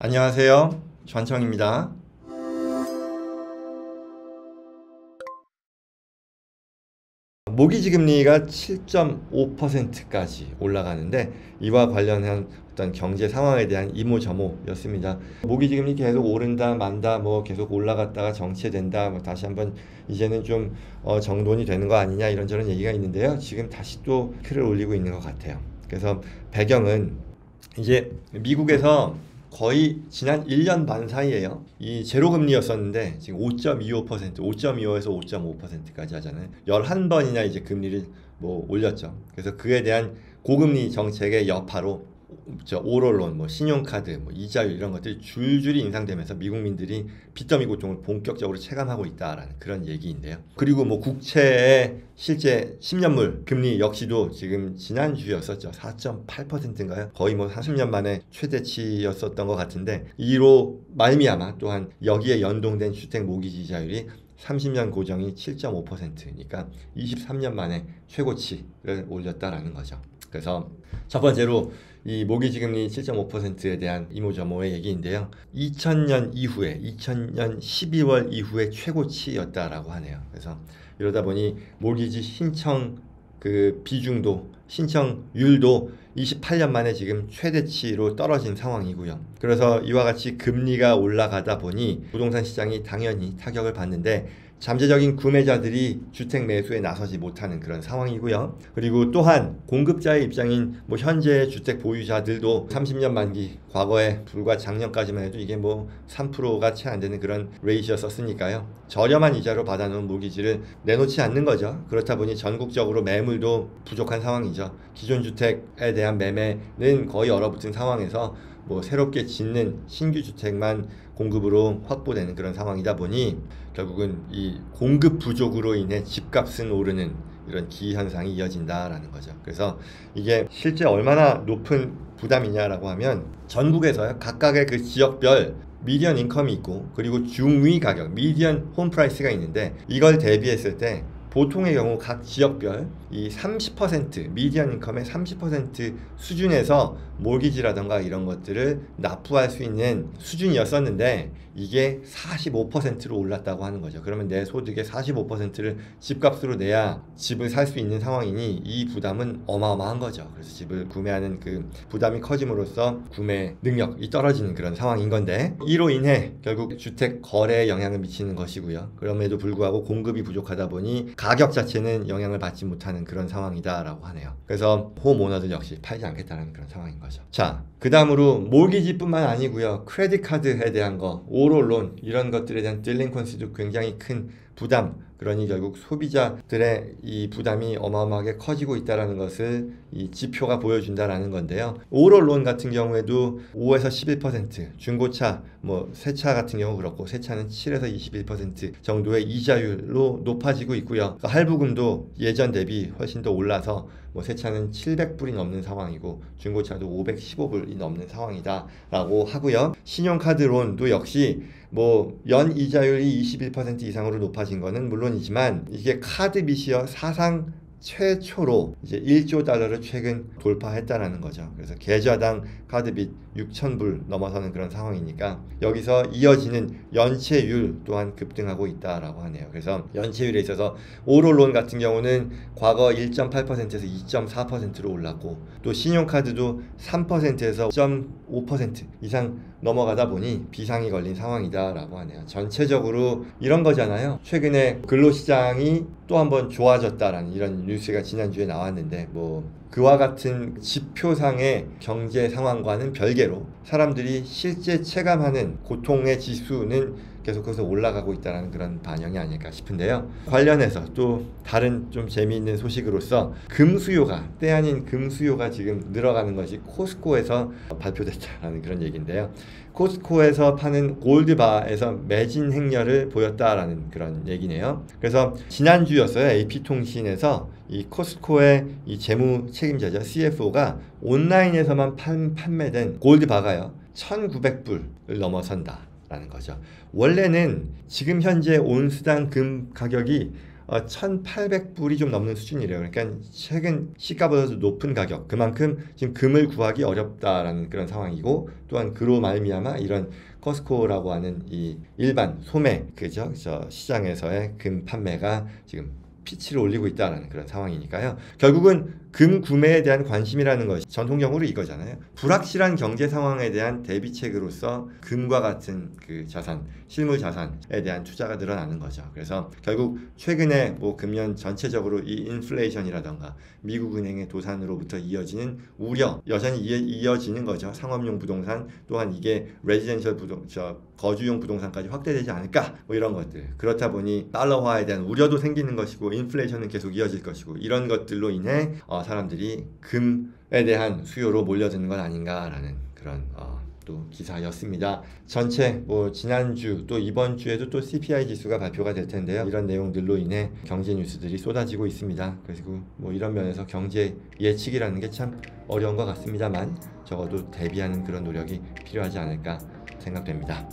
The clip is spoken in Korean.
안녕하세요. 전청입니다. 모기지금리가 7.5%까지 올라가는데 이와 관련한 어떤 경제 상황에 대한 이모저모였습니다. 모기지금리 계속 오른다 만다 계속 올라갔다가 정체된다 다시 한번 이제는 좀 정돈이 되는 거 아니냐 이런저런 얘기가 있는데요. 지금 다시 또 피크를 올리고 있는 것 같아요. 그래서 배경은 이제 미국에서 거의 지난 1년 반 사이에요. 이 제로금리였었는데 지금 5.25%, 5.25에서 5.5%까지 하잖아요. 11번이나 이제 금리를 올렸죠. 그래서 그에 대한 고금리 정책의 여파로 오롤론, 신용카드, 이자율 이런 것들이 줄줄이 인상되면서 미국민들이 빚더미 고통을 본격적으로 체감하고 있다라는 그런 얘기인데요. 그리고 국채의 실제 10년물 금리 역시도 지금 지난주였었죠. 4.8%인가요? 거의 30년 만에 최대치였었던 것 같은데 이로 말미암아 또한 여기에 연동된 주택 모기지 이자율이 30년 고정이 7.5%니까 23년 만에 최고치를 올렸다라는 거죠. 그래서 첫 번째로 이 모기지금리 7.5%에 대한 이모저모의 얘기인데요. 2000년 12월 이후에 최고치였다라고 하네요. 그래서 이러다 보니 모기지 신청 비중도 신청률도 28년 만에 지금 최대치로 떨어진 상황이고요. 그래서 이와 같이 금리가 올라가다 보니 부동산 시장이 당연히 타격을 받는데 잠재적인 구매자들이 주택 매수에 나서지 못하는 그런 상황이고요. 그리고 또한 공급자의 입장인 현재 주택 보유자들도 30년 만기, 과거에 불과 작년까지만 해도 이게 3%가 채 안 되는 그런 레이시였었으니까요. 저렴한 이자로 받아놓은 모기지를 내놓지 않는 거죠. 그렇다 보니 전국적으로 매물도 부족한 상황이죠. 기존 주택에 대한 매매는 거의 얼어붙은 상황에서 새롭게 짓는 신규 주택만 공급으로 확보되는 그런 상황이다 보니 결국은 이 공급 부족으로 인해 집값은 오르는 이런 기현상이 이어진다라는 거죠. 그래서 이게 실제 얼마나 높은 부담이냐라고 하면 전국에서요 각각의 그 지역별 미디언 인컴이 있고 그리고 중위 가격 미디언 홈 프라이스가 있는데 이걸 대비했을 때 보통의 경우 각 지역별 이 30% 미디언 인컴의 30% 수준에서 몰기지라던가 이런 것들을 납부할 수 있는 수준이었었는데 이게 45%로 올랐다고 하는 거죠. 그러면 내 소득의 45%를 집값으로 내야 집을 살 수 있는 상황이니 이 부담은 어마어마한 거죠. 그래서 집을 구매하는 그 부담이 커짐으로써 구매 능력이 떨어지는 그런 상황인 건데 이로 인해 결국 주택 거래에 영향을 미치는 것이고요. 그럼에도 불구하고 공급이 부족하다 보니 가격 자체는 영향을 받지 못하는 그런 상황이다라고 하네요. 그래서 홈오너들 역시 팔지 않겠다는 그런 상황인 거죠. 자, 그 다음으로 몰기지뿐만 아니고요. 크레딧 카드에 대한 거, 오롤론 이런 것들에 대한 딜링컨시도 굉장히 큰 부담, 그러니 결국 소비자들의 이 부담이 어마어마하게 커지고 있다는 것을 이 지표가 보여준다라는 건데요. 오롤론 같은 경우에도 5에서 11%, 중고차, 새 차 같은 경우 그렇고 새 차는 7에서 21% 정도의 이자율로 높아지고 있고요. 할부금도 예전 대비 훨씬 더 올라서 새 차는 700불이 넘는 상황이고 중고차도 515불이 넘는 상황이다라고 하고요. 신용카드론도 역시 연 이자율이 21% 이상으로 높아진 거는 물론이지만 이게 카드 빚이요 사상 최초로 이제 1조 달러를 최근 돌파했다라는 거죠. 그래서 계좌당 카드빚 6,000불 넘어서는 그런 상황이니까 여기서 이어지는 연체율 또한 급등하고 있다라고 하네요. 그래서 연체율에 있어서 오롤론 같은 경우는 과거 1.8%에서 2.4%로 올랐고 또 신용카드도 3%에서 0.5% 이상 넘어가다 보니 비상이 걸린 상황이다라고 하네요. 전체적으로 이런 거잖아요. 최근에 근로시장이 또 한번 좋아졌다라는 이런 뉴스가 지난주에 나왔는데 그와 같은 지표상의 경제 상황과는 별개로 사람들이 실제 체감하는 고통의 지수는 계속해서 올라가고 있다는 그런 반영이 아닐까 싶은데요. 관련해서 또 다른 좀 재미있는 소식으로서 금수요가 때 아닌 금수요가 지금 늘어가는 것이 코스코에서 발표됐다라는 그런 얘기인데요. 코스코에서 파는 골드바에서 매진 행렬을 보였다라는 그런 얘기네요. 그래서 지난주였어요. AP통신에서 이 코스코의 이 재무 책임자죠. CFO가 온라인에서만 판매된 골드바가요 1,900불을 넘어선다 라는 거죠. 원래는 지금 현재 온스당 금 가격이 1,800불이 좀 넘는 수준이래요. 그러니까 최근 시가보다도 높은 가격, 그만큼 지금 금을 구하기 어렵다라는 그런 상황이고, 또한 그로 말미암아 이런 커스코라고 하는 이 일반 소매 그죠? 저 시장에서의 금 판매가 지금 피치를 올리고 있다는 그런 상황이니까요. 결국은 금 구매에 대한 관심이라는 것이 전통적으로 이거잖아요. 불확실한 경제 상황에 대한 대비책으로서 금과 같은 그 자산, 실물 자산에 대한 투자가 늘어나는 거죠. 그래서 결국 최근에 뭐 금년 전체적으로 이 인플레이션이라던가 미국 은행의 도산으로부터 이어지는 우려 여전히 이어지는 거죠. 상업용 부동산 또한 이게 레지던셜 거주용 부동산까지 확대되지 않을까 뭐 이런 것들. 그렇다 보니 달러화에 대한 우려도 생기는 것이고 인플레이션은 계속 이어질 것이고 이런 것들로 인해 사람들이 금에 대한 수요로 몰려드는 건 아닌가라는 그런 또 기사였습니다. 전체 뭐 지난주 또 이번 주에도 또 CPI 지수가 발표가 될 텐데요. 이런 내용들로 인해 경제 뉴스들이 쏟아지고 있습니다. 그리고 뭐 이런 면에서 경제 예측이라는 게 참 어려운 것 같습니다만 적어도 대비하는 그런 노력이 필요하지 않을까 생각됩니다.